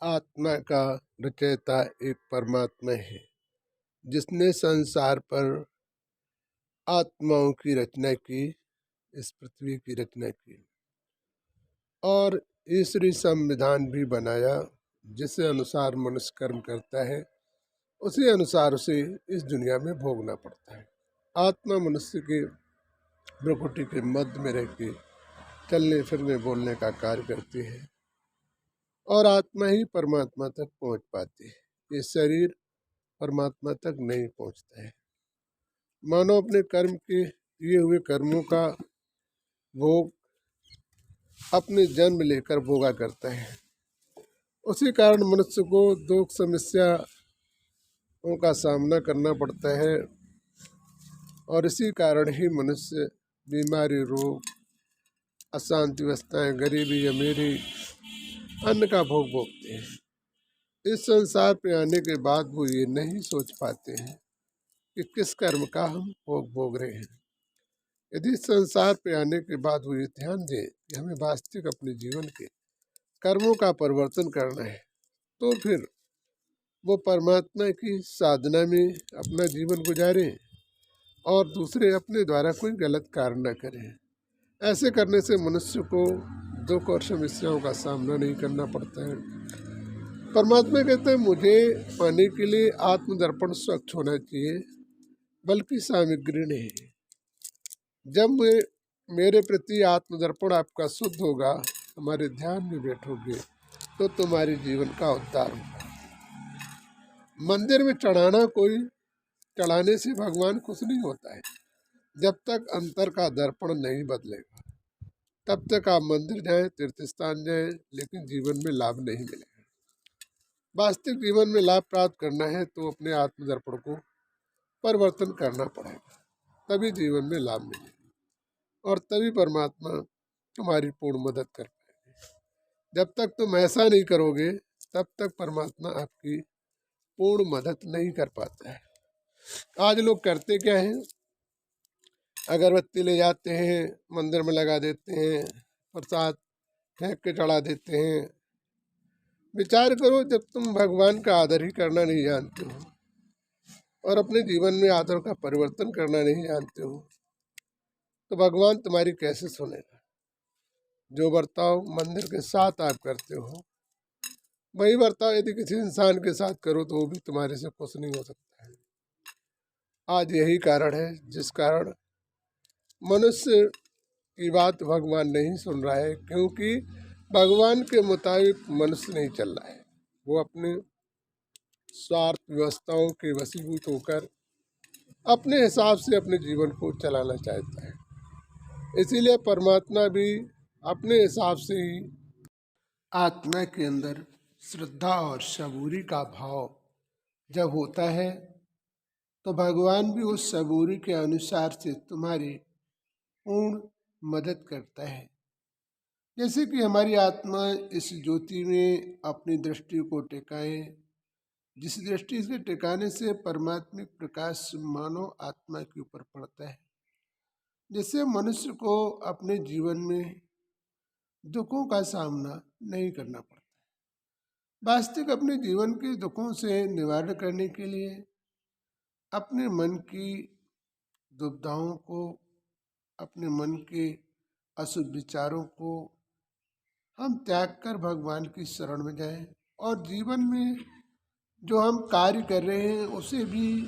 आत्मा का रचयिता एक परमात्मा है जिसने संसार पर आत्माओं की रचना की, इस पृथ्वी की रचना की और ईश्वरीय संविधान भी बनाया जिसके अनुसार मनुष्य कर्म करता है उसी अनुसार उसे इस दुनिया में भोगना पड़ता है। आत्मा मनुष्य के प्रकृति के मध्य में रह के चलने फिरने बोलने का कार्य करती है और आत्मा ही परमात्मा तक पहुंच पाती है। ये शरीर परमात्मा तक नहीं पहुंचता है। मानव अपने कर्म के किए हुए कर्मों का भोग अपने जन्म लेकर भोगा करता है। उसी कारण मनुष्य को दुख समस्याओं का सामना करना पड़ता है और इसी कारण ही मनुष्य बीमारी, रोग, अशांति अवस्थाएं, गरीबी, अमीरी, अन्न का भोग भोगते हैं। इस संसार पे आने के बाद वो ये नहीं सोच पाते हैं कि किस कर्म का हम भोग भोग रहे हैं। यदि संसार पे आने के बाद वो ये ध्यान दें कि हमें वास्तविक अपने जीवन के कर्मों का परिवर्तन करना है तो फिर वो परमात्मा की साधना में अपना जीवन गुजारें और दूसरे अपने द्वारा कोई गलत कार्य न करें। ऐसे करने से मनुष्य को दुख और समस्याओं का सामना नहीं करना पड़ता है। परमात्मा कहते हैं मुझे पाने के लिए आत्मदर्पण स्वच्छ होना चाहिए, बल्कि सामग्री नहीं। जब मेरे प्रति आत्मदर्पण आपका शुद्ध होगा, हमारे ध्यान में बैठोगे तो तुम्हारे जीवन का उद्धार होगा। मंदिर में चढ़ाने से भगवान खुश नहीं होता है। जब तक अंतर का दर्पण नहीं बदलेगा तब तक आप मंदिर जाएं, तीर्थ स्थान जाएं, लेकिन जीवन में लाभ नहीं मिलेगा। वास्तविक जीवन में लाभ प्राप्त करना है तो अपने आत्मदर्पण को परिवर्तन करना पड़ेगा, तभी जीवन में लाभ मिलेगा और तभी परमात्मा तुम्हारी पूर्ण मदद कर पाएंगे। जब तक तुम ऐसा नहीं करोगे तब तक परमात्मा आपकी पूर्ण मदद नहीं कर पाता है। आज लोग करते क्या हैं, अगरबत्ती ले जाते हैं, मंदिर में लगा देते हैं, प्रसाद फेंक के चढ़ा देते हैं। विचार करो, जब तुम भगवान का आदर ही करना नहीं जानते हो और अपने जीवन में आदर का परिवर्तन करना नहीं जानते हो तो भगवान तुम्हारी कैसे सुनेगा। जो बर्ताव मंदिर के साथ आप करते हो वही बर्ताव यदि किसी इंसान के साथ करो तो वो भी तुम्हारे से खुश नहीं हो सकता है। आज यही कारण है जिस कारण मनुष्य की बात भगवान नहीं सुन रहा है, क्योंकि भगवान के मुताबिक मनुष्य नहीं चल रहा है। वो अपने स्वार्थ व्यवस्थाओं के वशीभूत होकर अपने हिसाब से अपने जीवन को चलाना चाहता है। इसीलिए परमात्मा भी अपने हिसाब से ही आत्मा के अंदर श्रद्धा और सबूरी का भाव जब होता है तो भगवान भी उस सबूरी के अनुसार से तुम्हारी पूर्ण मदद करता है। जैसे कि हमारी आत्मा इस ज्योति में अपनी दृष्टि को टिकाए, जिस दृष्टि से टिकाने से परमात्मिक प्रकाश मानव आत्मा के ऊपर पड़ता है, जिससे मनुष्य को अपने जीवन में दुखों का सामना नहीं करना पड़ता। वास्तविक अपने जीवन के दुखों से निवारण करने के लिए अपने मन की दुविधाओं को, अपने मन के अशुभ विचारों को हम त्याग कर भगवान की शरण में जाएं और जीवन में जो हम कार्य कर रहे हैं उसे भी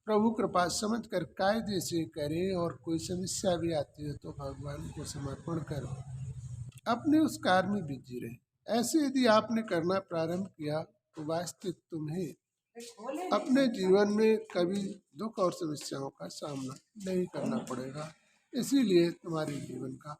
प्रभु कृपा समझ कर कायदे से करें और कोई समस्या भी आती है तो भगवान को समर्पण कर अपने उस कार्य में बिजी रहे। ऐसे यदि आपने करना प्रारंभ किया तो वास्तविक तुम्हें अपने जीवन में कभी दुख और समस्याओं का सामना नहीं करना पड़ेगा। इसीलिए तुम्हारे जीवन का